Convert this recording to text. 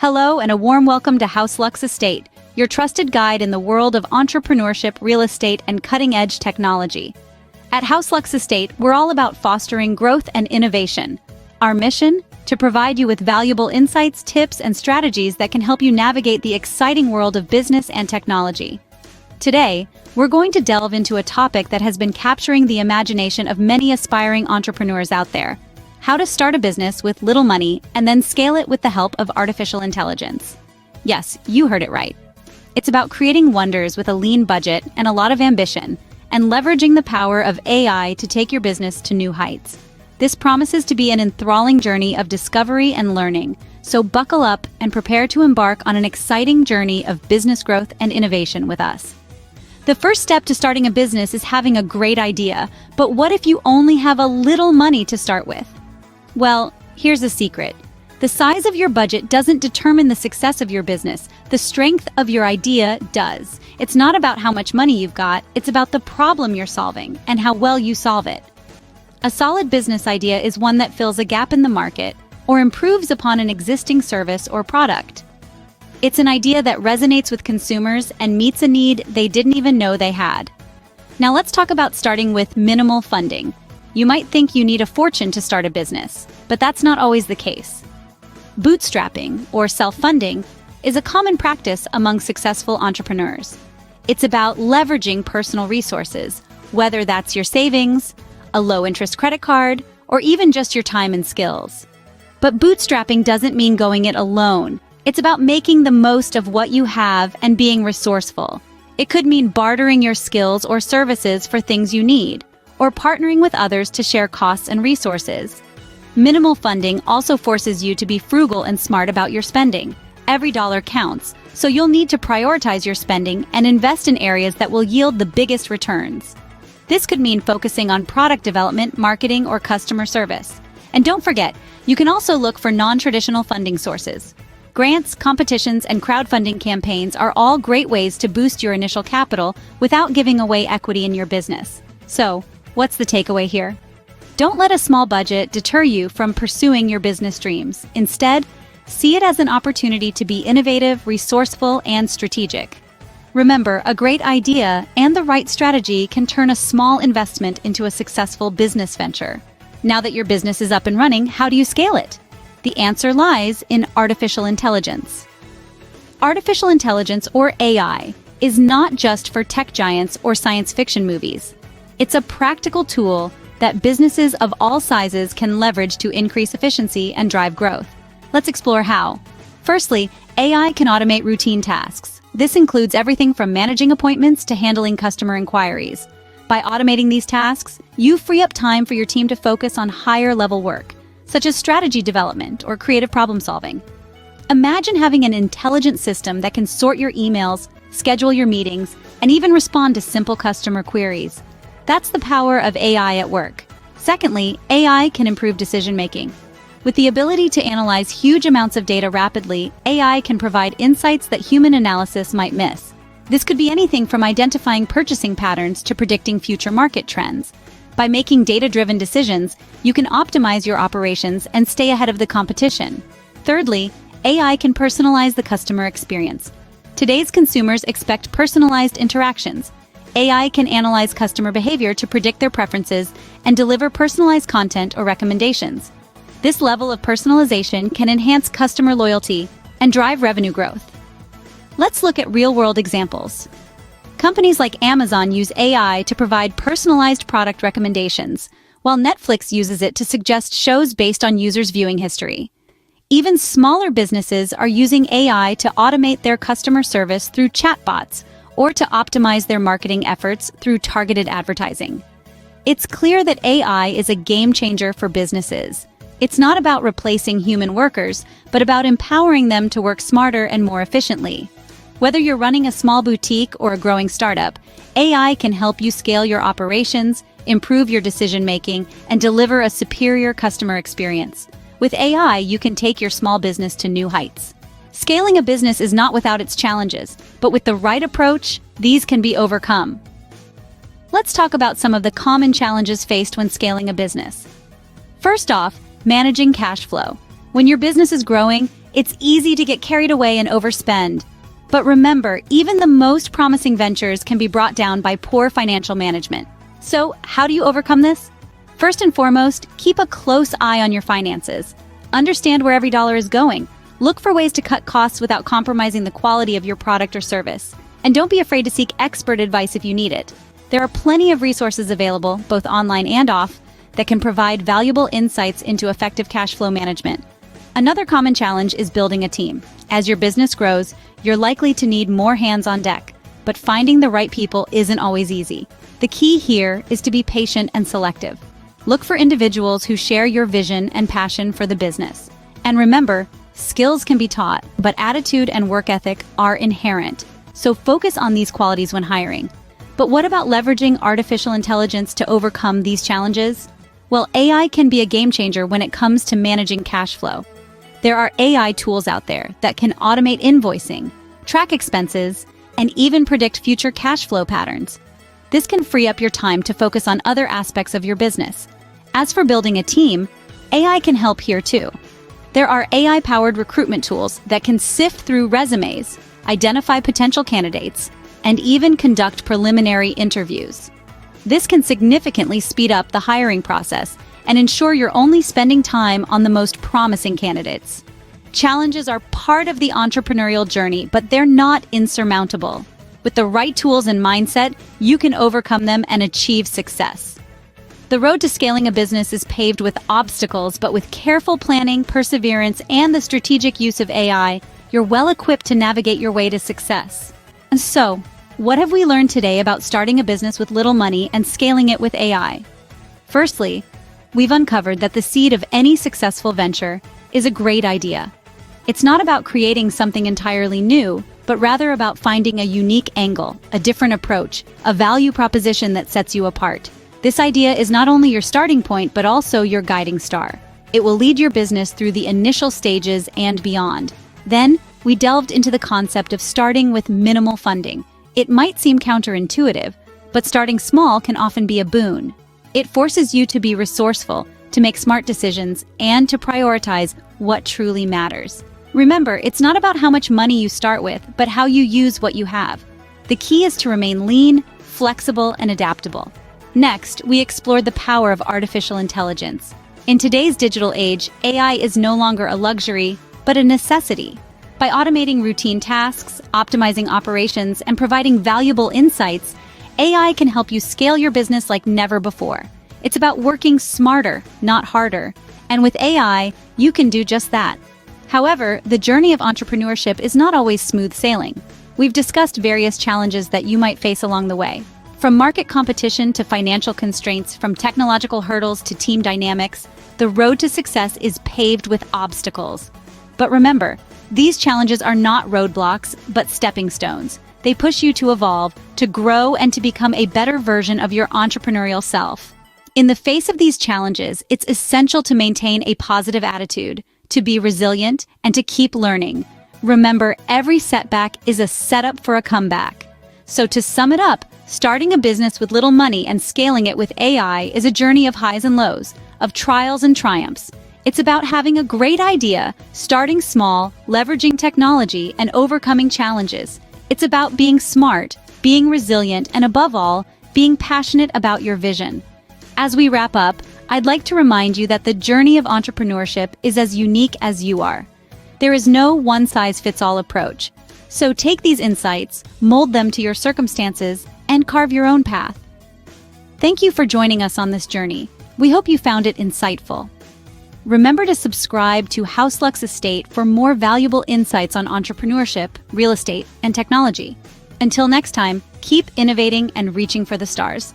Hello and a warm welcome to House Lux Estate, your trusted guide in the world of entrepreneurship, real estate, and cutting-edge technology. At House Lux Estate, we're all about fostering growth and innovation. Our mission? To provide you with valuable insights, tips, and strategies that can help you navigate the exciting world of business and technology. Today, we're going to delve into a topic that has been capturing the imagination of many aspiring entrepreneurs out there: how to start a business with little money and then scale it with the help of artificial intelligence. Yes, you heard it right. It's about creating wonders with a lean budget and a lot of ambition, and leveraging the power of AI to take your business to new heights. This promises to be an enthralling journey of discovery and learning, so buckle up and prepare to embark on an exciting journey of business growth and innovation with us. The first step to starting a business is having a great idea, but what if you only have a little money to start with? Well, here's a secret. The size of your budget doesn't determine the success of your business. The strength of your idea does. It's not about how much money you've got, it's about the problem you're solving and how well you solve it. A solid business idea is one that fills a gap in the market or improves upon an existing service or product. It's an idea that resonates with consumers and meets a need they didn't even know they had. Now let's talk about starting with minimal funding. You might think you need a fortune to start a business, but that's not always the case. Bootstrapping, or self-funding, is a common practice among successful entrepreneurs. It's about leveraging personal resources, whether that's your savings, a low-interest credit card, or even just your time and skills. But bootstrapping doesn't mean going it alone. It's about making the most of what you have and being resourceful. It could mean bartering your skills or services for things you need, or partnering with others to share costs and resources. Minimal funding also forces you to be frugal and smart about your spending. Every dollar counts, so you'll need to prioritize your spending and invest in areas that will yield the biggest returns. This could mean focusing on product development, marketing, or customer service. And don't forget, you can also look for non-traditional funding sources. Grants, competitions, and crowdfunding campaigns are all great ways to boost your initial capital without giving away equity in your business. So, what's the takeaway here? Don't let a small budget deter you from pursuing your business dreams. Instead, see it as an opportunity to be innovative, resourceful, and strategic. Remember, a great idea and the right strategy can turn a small investment into a successful business venture. Now that your business is up and running, how do you scale it? The answer lies in artificial intelligence. Artificial intelligence, or AI, is not just for tech giants or science fiction movies. It's a practical tool that businesses of all sizes can leverage to increase efficiency and drive growth. Let's explore how. Firstly, AI can automate routine tasks. This includes everything from managing appointments to handling customer inquiries. By automating these tasks, you free up time for your team to focus on higher-level work, such as strategy development or creative problem-solving. Imagine having an intelligent system that can sort your emails, schedule your meetings, and even respond to simple customer queries. That's the power of AI at work. Secondly, AI can improve decision-making. With the ability to analyze huge amounts of data rapidly, AI can provide insights that human analysis might miss. This could be anything from identifying purchasing patterns to predicting future market trends. By making data-driven decisions, you can optimize your operations and stay ahead of the competition. Thirdly, AI can personalize the customer experience. Today's consumers expect personalized interactions. AI can analyze customer behavior to predict their preferences and deliver personalized content or recommendations. This level of personalization can enhance customer loyalty and drive revenue growth. Let's look at real-world examples. Companies like Amazon use AI to provide personalized product recommendations, while Netflix uses it to suggest shows based on users' viewing history. Even smaller businesses are using AI to automate their customer service through chatbots or to optimize their marketing efforts through targeted advertising. It's clear that AI is a game changer for businesses. It's not about replacing human workers, but about empowering them to work smarter and more efficiently. Whether you're running a small boutique or a growing startup, AI can help you scale your operations, improve your decision-making, and deliver a superior customer experience. With AI, you can take your small business to new heights. Scaling a business is not without its challenges, but with the right approach, these can be overcome. Let's talk about some of the common challenges faced when scaling a business. First off, managing cash flow. When your business is growing, It's easy to get carried away and overspend. But remember, even the most promising ventures can be brought down by poor financial management. So, how do you overcome this? First and foremost, keep a close eye on your finances. Understand where every dollar is going. Look for ways to cut costs without compromising the quality of your product or service. And don't be afraid to seek expert advice if you need it. There are plenty of resources available, both online and off, that can provide valuable insights into effective cash flow management. Another common challenge is building a team. As your business grows, you're likely to need more hands on deck, but finding the right people isn't always easy. The key here is to be patient and selective. Look for individuals who share your vision and passion for the business. And remember, skills can be taught, but attitude and work ethic are inherent. So focus on these qualities when hiring. But what about leveraging artificial intelligence to overcome these challenges? Well, AI can be a game changer when it comes to managing cash flow. There are AI tools out there that can automate invoicing, track expenses, and even predict future cash flow patterns. This can free up your time to focus on other aspects of your business. As for building a team, AI can help here too. There are AI-powered recruitment tools that can sift through resumes, identify potential candidates, and even conduct preliminary interviews. This can significantly speed up the hiring process and ensure you're only spending time on the most promising candidates. Challenges are part of the entrepreneurial journey, but they're not insurmountable. With the right tools and mindset, you can overcome them and achieve success. The road to scaling a business is paved with obstacles, but with careful planning, perseverance, and the strategic use of AI, you're well equipped to navigate your way to success. And so, what have we learned today about starting a business with little money and scaling it with AI? Firstly, we've uncovered that the seed of any successful venture is a great idea. It's not about creating something entirely new, but rather about finding a unique angle, a different approach, a value proposition that sets you apart. This idea is not only your starting point, but also your guiding star. It will lead your business through the initial stages and beyond. Then, we delved into the concept of starting with minimal funding. It might seem counterintuitive, but starting small can often be a boon. It forces you to be resourceful, to make smart decisions, and to prioritize what truly matters. Remember, it's not about how much money you start with, but how you use what you have. The key is to remain lean, flexible, and adaptable. Next, we explored the power of artificial intelligence. In today's digital age, AI is no longer a luxury, but a necessity. By automating routine tasks, optimizing operations, and providing valuable insights, AI can help you scale your business like never before. It's about working smarter, not harder. And with AI, you can do just that. However, the journey of entrepreneurship is not always smooth sailing. We've discussed various challenges that you might face along the way. From market competition to financial constraints, from technological hurdles to team dynamics, the road to success is paved with obstacles. But remember, these challenges are not roadblocks, but stepping stones. They push you to evolve, to grow, and to become a better version of your entrepreneurial self. In the face of these challenges, it's essential to maintain a positive attitude, to be resilient, and to keep learning. Remember, every setback is a setup for a comeback. So to sum it up, starting a business with little money and scaling it with AI is a journey of highs and lows, of trials and triumphs. It's about having a great idea, starting small, leveraging technology, and overcoming challenges. It's about being smart, being resilient, and above all, being passionate about your vision. As we wrap up, I'd like to remind you that the journey of entrepreneurship is as unique as you are. There is no one-size-fits-all approach. So take these insights, mold them to your circumstances, and carve your own path. Thank you for joining us on this journey. We hope you found it insightful. Remember to subscribe to HouseLux Estate for more valuable insights on entrepreneurship, real estate, and technology. Until next time, keep innovating and reaching for the stars.